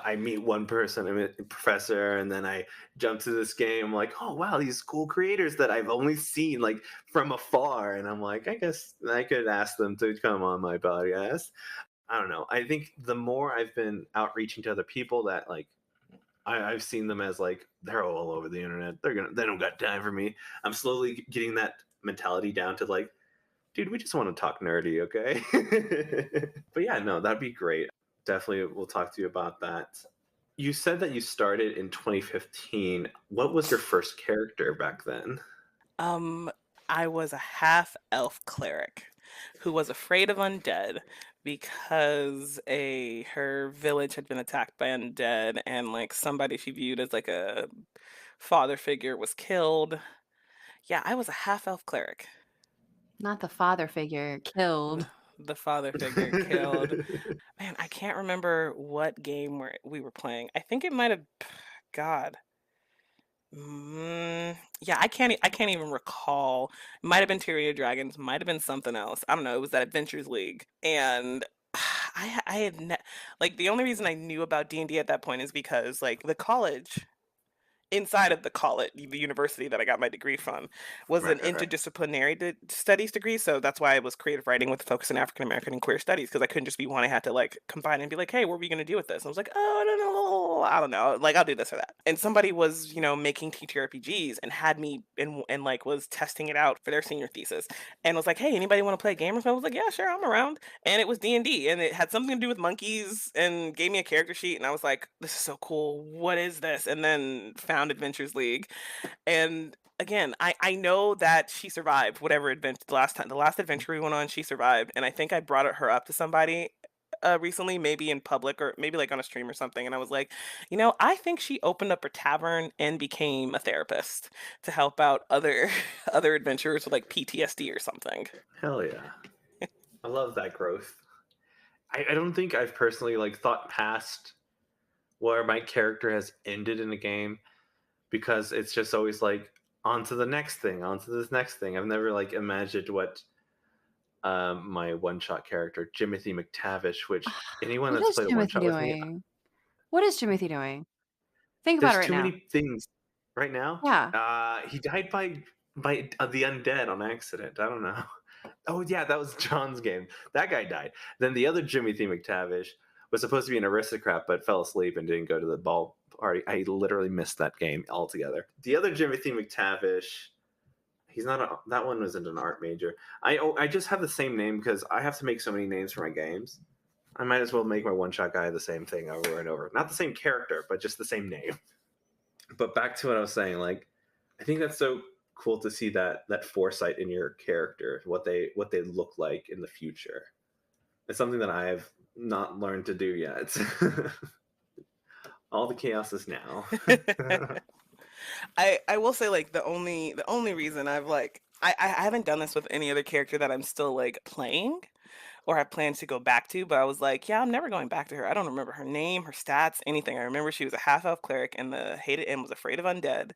I meet one person, I'm a professor, and then I jump to this game, like, oh wow, these cool creators that I've only seen like from afar, and I'm like, I guess I could ask them to come on my podcast. I don't know. I think the more I've been outreaching to other people, that like I've seen them as like they're all over the internet. They don't got time for me. I'm slowly getting that mentality down to like, dude, we just want to talk nerdy, okay? But yeah, no, that'd be great. Definitely, we'll talk to you about that. You said that you started in 2015. What was your first character back then? Um, I was a half elf cleric who was afraid of undead because a her village had been attacked by undead and like somebody she viewed as like a father figure was killed. Yeah, I was a half elf cleric. Not the father figure The, killed. the father figure killed. Man, I can't remember what game we were playing. I think it might have God. Yeah, I can't even recall. It might have been Tyrion Dragons, might have been something else. I don't know. It was that Adventures League, and I had like the only reason I knew about D&D at that point is because like the college inside of the college, the university that I got my degree from, was an Right. interdisciplinary studies degree. So that's why I was creative writing with a focus in African American and queer studies because I couldn't just be one. I had to like combine and be like, hey, what are we going to do with this? And I was like, oh, I don't know. I don't know. Like, I'll do this or that. And somebody was, making TTRPGs and had me and like was testing it out for their senior thesis and was like, hey, anybody want to play a game or something? I was like, yeah, sure, I'm around. And it was D&D and it had something to do with monkeys and gave me a character sheet. And I was like, this is so cool. What is this? And then found Adventures League. And again, I know that she survived whatever adventure the last adventure we went on, she survived. And I think I brought her up to somebody recently, maybe in public or maybe like on a stream or something. And I was like, I think she opened up her tavern and became a therapist to help out other other adventurers with like PTSD or something. Hell yeah. I love that growth. I don't think I've personally like thought past where my character has ended in a game, because it's just always like on to the next thing, on to this next thing. I've never like imagined what my one shot character, Jimothy McTavish, which anyone What that's is played a one Timothy shot with me, doing? What is Timothy doing? Think about there's it right too now. many things right now. Yeah. He died by the undead on accident. I don't know. Oh yeah, that was John's game. That guy died. Then the other Jimothy McTavish was supposed to be an aristocrat, but fell asleep and didn't go to the ball party. I literally missed that game altogether. The other Jimothy McTavish, he's not. That one wasn't an art major. I just have the same name because I have to make so many names for my games. I might as well make my one shot guy the same thing over and over. Not the same character, but just the same name. But back to what I was saying, like I think that's so cool to see that foresight in your character, what they look like in the future. It's something that I have not learned to do yet. All the chaos is now. I will say like the only reason I've like I haven't done this with any other character that I'm still like playing or have plans to go back to, but I was like, yeah, I'm never going back to her. I don't remember her name, her stats, anything. I remember she was a half elf cleric and the hated and was afraid of undead.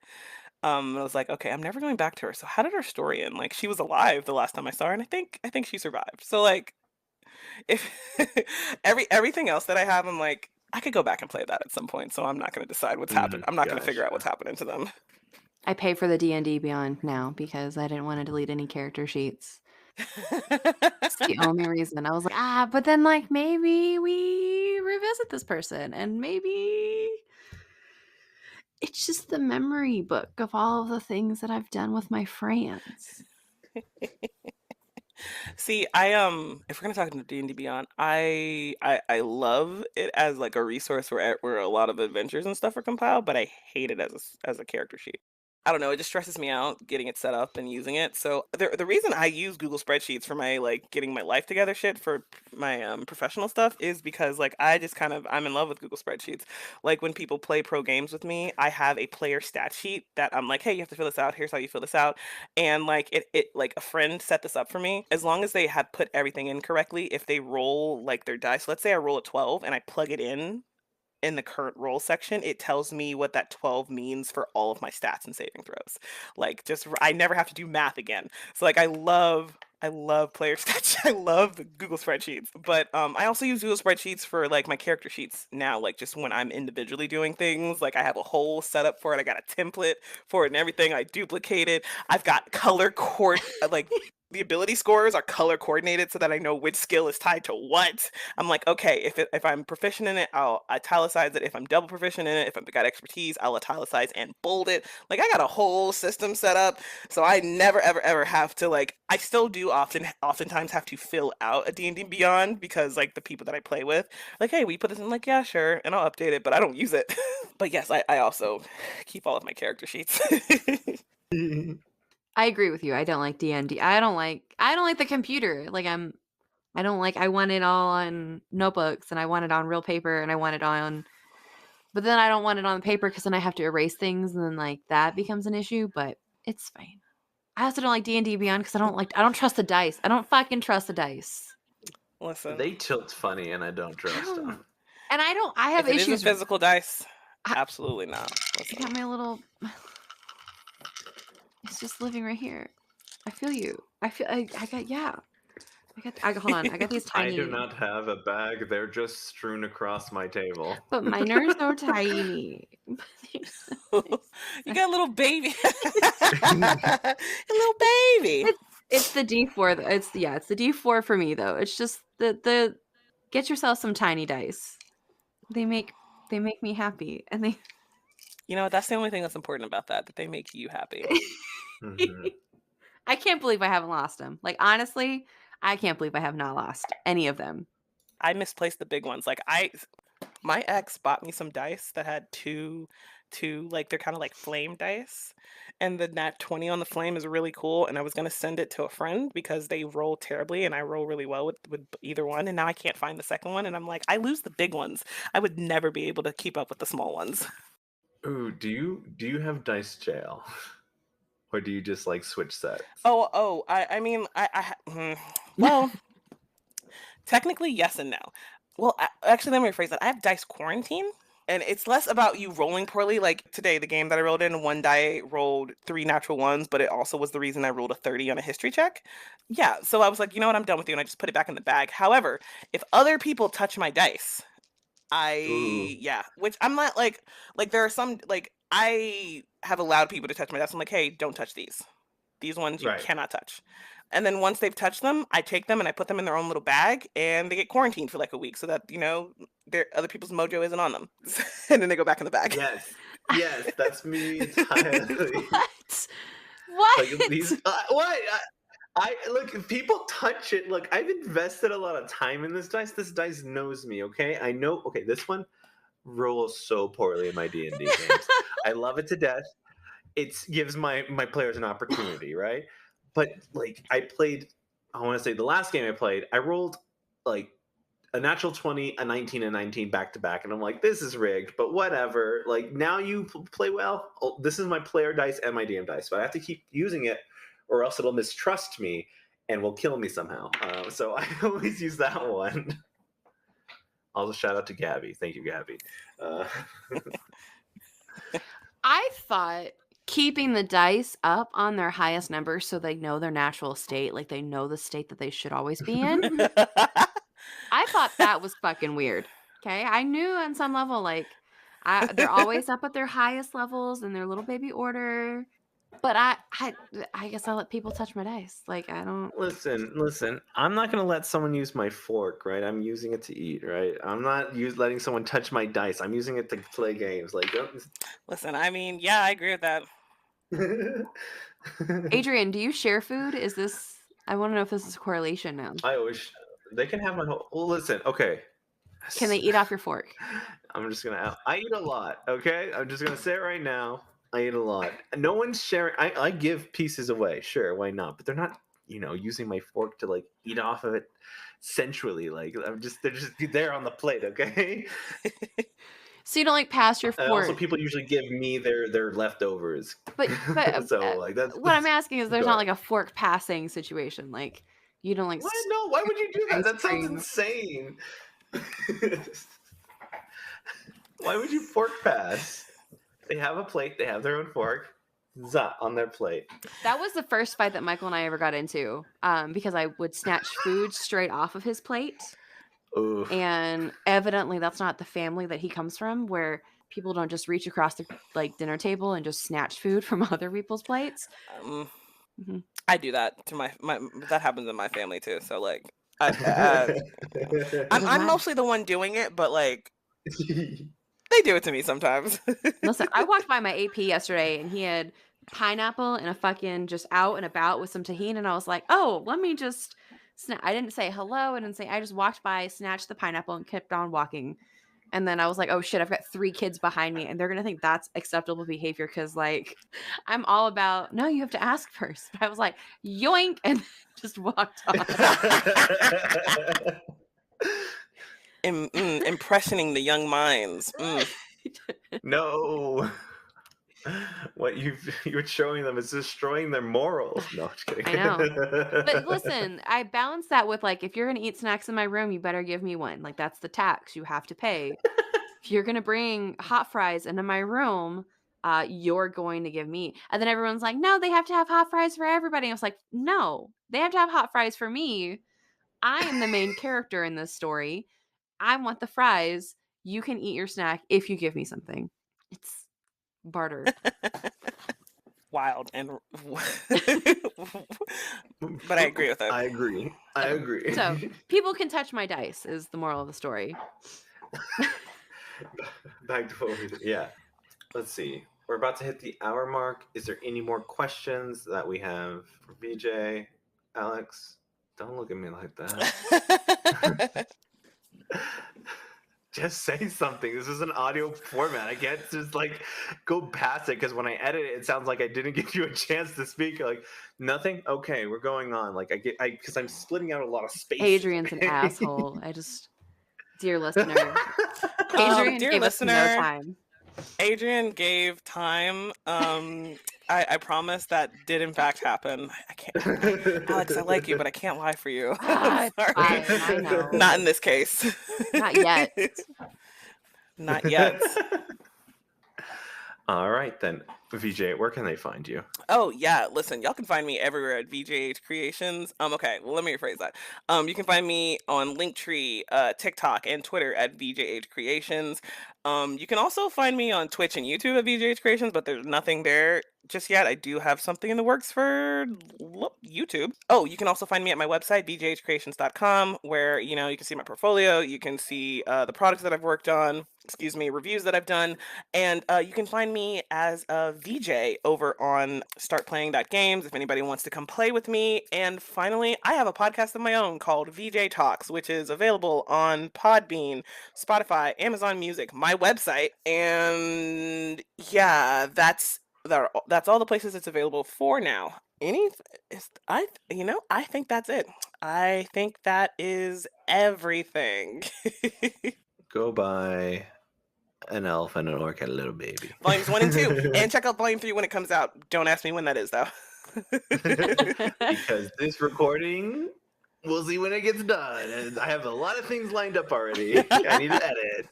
I was like, okay, I'm never going back to her. So how did her story end? Like she was alive the last time I saw her, and I think she survived. So like if everything else that I have, I'm like, I could go back and play that at some point. So I'm not gonna decide what's happened. I'm not gonna figure out what's Gotcha. happening to them. I pay for the D&D Beyond now because I didn't want to delete any character sheets. It's the only reason. I was like, but then like maybe we revisit this person and maybe it's just the memory book of all of the things that I've done with my friends. See, if we're gonna talk into D&D Beyond, I love it as like a resource where a lot of adventures and stuff are compiled, but I hate it as a character sheet. I don't know, it just stresses me out getting it set up and using it. So the reason I use Google spreadsheets for my like getting my life together shit for my professional stuff is because like I just kind of I'm in love with Google spreadsheets. Like when people play pro games with me, I have a player stat sheet that I'm like, hey, you have to fill this out. Here's how you fill this out. And like it like a friend set this up for me. As long as they have put everything in correctly, if they roll like their dice, let's say I roll a 12 and I plug it in the current roll section, it tells me what that 12 means for all of my stats and saving throws. Like just I never have to do math again. So like I love player stats. I love the Google spreadsheets, but I also use Google spreadsheets for like my character sheets now. Like just when I'm individually doing things, like I have a whole setup for it. I got a template for it and everything. I duplicate it. I've got like the ability scores are color coordinated so that I know which skill is tied to what. I'm like, okay, if I'm proficient in it, I'll italicize it. If I'm double proficient in it, if I've got expertise, I'll italicize and bold it. Like I got a whole system set up, so I never ever ever have to like. I still do oftentimes have to fill out a D&D Beyond because like the people that I play with, like, hey, we put this in. Like, yeah, sure, and I'll update it, but I don't use it. But yes, I also keep all of my character sheets. I agree with you. I don't like D&D. I don't like the computer. I want it all on notebooks and I want it on real paper and I want it on but then I don't want it on paper because then I have to erase things and then like that becomes an issue, but it's fine. I also don't like D&D Beyond because I don't trust the dice. I don't fucking trust the dice. Listen, They tilt funny, and I don't I trust don't. them. And I have if it isn't issues. physical dice, I, absolutely not. I Listen. got my little it's just living right here. I feel you. I got yeah. Hold on. I got these I do tiny not have a bag. They're just strewn across my table. but mine are so tiny. You got a little baby. A little baby. It's the D4 though. It's the D4 for me though. It's just the get yourself some tiny dice. They make me happy and they You know, that's the only thing that's important about that they make you happy. Mhm. I can't believe I haven't lost them. Like honestly, I can't believe I have not lost any of them. I misplaced the big ones. Like my ex bought me some dice that had two like they're kind of like flame dice. And the nat 20 on the flame is really cool. And I was gonna send it to a friend because they roll terribly and I roll really well with either one. And now I can't find the second one. And I'm like, I lose the big ones. I would never be able to keep up with the small ones. Ooh, do you have dice jail, or do you just like switch sets? I mean, well, technically, yes and no. Well, actually, let me rephrase that. I have dice quarantine, and it's less about you rolling poorly. Like today, the game that I rolled in, one die rolled 3 natural 1s, but it also was the reason I rolled a 30 on a history check. Yeah, so I was like, you know what, I'm done with you, and I just put it back in the bag. However, if other people touch my dice, Ooh, which I'm not like there are some like I have allowed people to touch my dice. I'm like, hey, don't touch these. These ones you right. cannot touch. And then once they've touched them, I take them and I put them in their own little bag and they get quarantined for like a week so that, other people's mojo isn't on them. And then they go back in the bag. Yes, yes, that's me entirely. What? What? Like these, what? I look. If people touch it, look. I've invested a lot of time in this dice. This dice knows me. Okay, I know. Okay, this one rolls so poorly in my D&D games. I love it to death. It gives my players an opportunity, right? But like I played, I want to say the last game I played, I rolled like a natural 20, a 19, and 19 back to back, and I'm like, this is rigged, but whatever. Like now you play well. Oh, this is my player dice and my DM dice, but I have to keep using it, or else it'll mistrust me and will kill me somehow. So I always use that one. Also, shout out to Gabby. Thank you, Gabby. I thought keeping the dice up on their highest number so they know their natural state, like they know the state that they should always be in. I thought that was fucking weird. Okay, I knew on some level, like, they're always up at their highest levels in their little baby order. But I guess I let people touch my dice. Like I don't. Listen. I'm not gonna let someone use my fork, right? I'm using it to eat, right? I'm not letting someone touch my dice. I'm using it to play games. Like, Listen, I mean, yeah, I agree with that. Adrian, do you share food? Is this? I want to know if this is a correlation now. I always they can have my whole. Well, listen, okay. Can they eat off your fork? I'm just gonna. I eat a lot. Okay, I'm just gonna say it right now. I eat a lot. No one's sharing. I give pieces away. Sure, why not? But they're not, using my fork to like eat off of it sensually. Like they're just there on the plate. Okay. So you don't like pass your fork. And also, people usually give me their leftovers. But so like that's what I'm asking is, there's go not ahead. like a fork passing situation. Like you don't like. What? No. Why would you do that? ice That sounds cream. insane. Why would you fork pass? They have a plate. They have their own fork. on their plate. That was the first fight that Michael and I ever got into, because I would snatch food straight off of his plate. Oof. And evidently that's not the family that he comes from, where people don't just reach across the dinner table and just snatch food from other people's plates. I do that to my that happens in my family too. So like, I'm mostly the one doing it, but like, they do it to me sometimes. Listen, I walked by my AP yesterday and he had pineapple and a fucking just out and about with some tahini, and I was like, oh, let me just I didn't say hello. I just walked by, snatched the pineapple, and kept on walking. And then I was like, oh shit, I've got 3 kids behind me and they're going to think that's acceptable behavior because, like, I'm all about, no, you have to ask first. But I was like, yoink, and just walked off. Impressioning the young minds. No. What you're showing them is destroying their morals. No, just kidding. I know. But listen, I balance that with, like, if you're going to eat snacks in my room, you better give me one. Like, that's the tax you have to pay. If you're going to bring hot fries into my room, you're going to give me. And then everyone's like, no, they have to have hot fries for everybody. I was like, no, they have to have hot fries for me. I am the main character in this story. I want the fries. You can eat your snack if you give me something. It's barter. Wild and but I agree with it. I agree. So people can touch my dice is the moral of the story. Back to what we did. Yeah. Let's see. We're about to hit the hour mark. Is there any more questions that we have for BJ? Alex, don't look at me like that. Just say something. This is an audio format. I can't just like go past it because when I edit it, it sounds like I didn't give you a chance to speak. Like nothing. Okay, we're going on. Like because I'm splitting out a lot of space. Adrian's an asshole. Dear listener, Adrian dear gave listener, us no time. Adrian gave time. I promise that did in fact happen. I can't, Alex. I like you, but I can't lie for you. Fine, I know. Not in this case. Not yet. Not yet. All right then, VJ, where can they find you? Oh yeah, listen, y'all can find me everywhere at VJH Creations. Okay, well let me rephrase that. You can find me on Linktree, TikTok, and Twitter at VJH Creations. You can also find me on Twitch and YouTube at VJH Creations, but there's nothing there just yet. I do have something in the works for YouTube. Oh, you can also find me at my website, vjhcreations.com, where you can see my portfolio, you can see the products that I've worked on, reviews that I've done, and you can find me as a VJ over on startplaying.games if anybody wants to come play with me. And finally, I have a podcast of my own called VJ Talks, which is available on Podbean, Spotify, Amazon Music, my website, and yeah, that's all the places it's available for now. I think that's it. I think that is everything. Go buy an elf and an orc and a little baby. Volumes 1 and 2. And check out Volume 3 when it comes out. Don't ask me when that is, though. Because this recording, we'll see when it gets done. And I have a lot of things lined up already. I need to edit.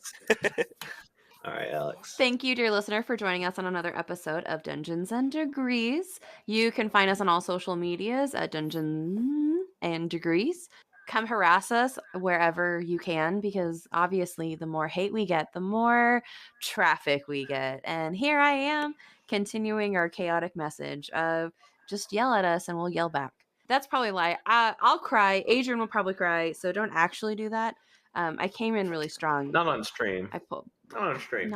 All right, Alex. Thank you, dear listener, for joining us on another episode of Dungeons and Degrees. You can find us on all social medias at Dungeons and Degrees. Come harass us wherever you can, because obviously the more hate we get, the more traffic we get. And here I am continuing our chaotic message of just yell at us and we'll yell back. That's probably a lie. I'll cry. Adrian will probably cry. So don't actually do that. I came in really strong. Not on stream. Not on stream.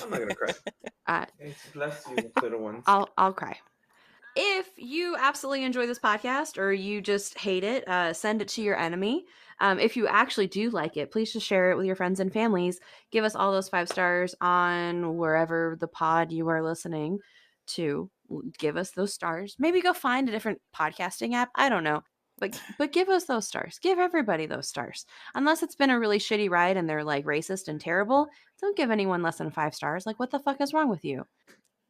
I'm not gonna cry. Bless you, little ones. I'll cry. If you absolutely enjoy this podcast or you just hate it, send it to your enemy. If you actually do like it, please just share it with your friends and families. Give us all those 5 stars on wherever the pod you are listening to. Give us those stars. Maybe go find a different podcasting app. I don't know. But give us those stars. Give everybody those stars. Unless it's been a really shitty ride and they're like racist and terrible, don't give anyone less than 5 stars. Like, what the fuck is wrong with you?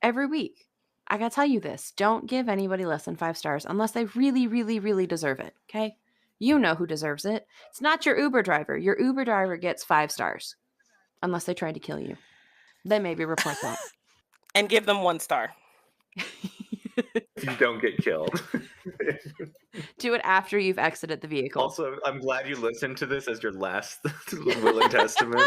Every week. I gotta tell you this. Don't give anybody less than 5 stars unless they really, really, really deserve it. Okay? You know who deserves it. It's not your Uber driver. Your Uber driver gets 5 stars. Unless they tried to kill you. Then maybe report that. And give them 1 star. if you don't get killed. Do it after you've exited the vehicle. Also, I'm glad you listened to this as your last will and testament.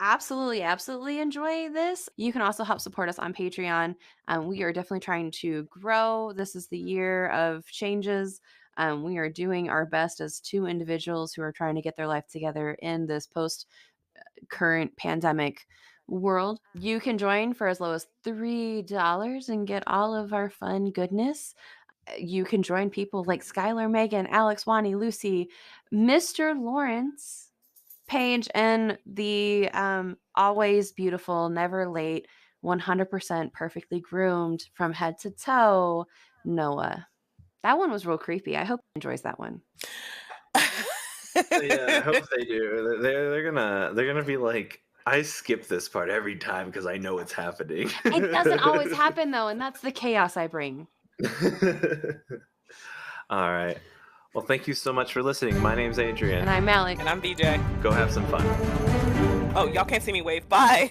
Absolutely enjoy this. You can also help support us on Patreon. We are definitely trying to grow. This is the year of changes. We are doing our best as two individuals who are trying to get their life together in this post current pandemic world. You can join for as low as $3 and get all of our fun goodness. You can join people like Skylar, Megan, Alex, Wani, Lucy, Mr. Lawrence, Paige, and the always beautiful, never late, 100% perfectly groomed from head to toe, Noah. That one was real creepy. I hope he enjoys that one. Yeah, I hope they do. They're gonna be like, I skip this part every time because I know it's happening. It doesn't always happen though, and that's the chaos I bring. All right. Well, thank you so much for listening. My name's Adrian. And I'm Malik. And I'm BJ. Go have some fun. Oh, y'all can't see me wave. Bye.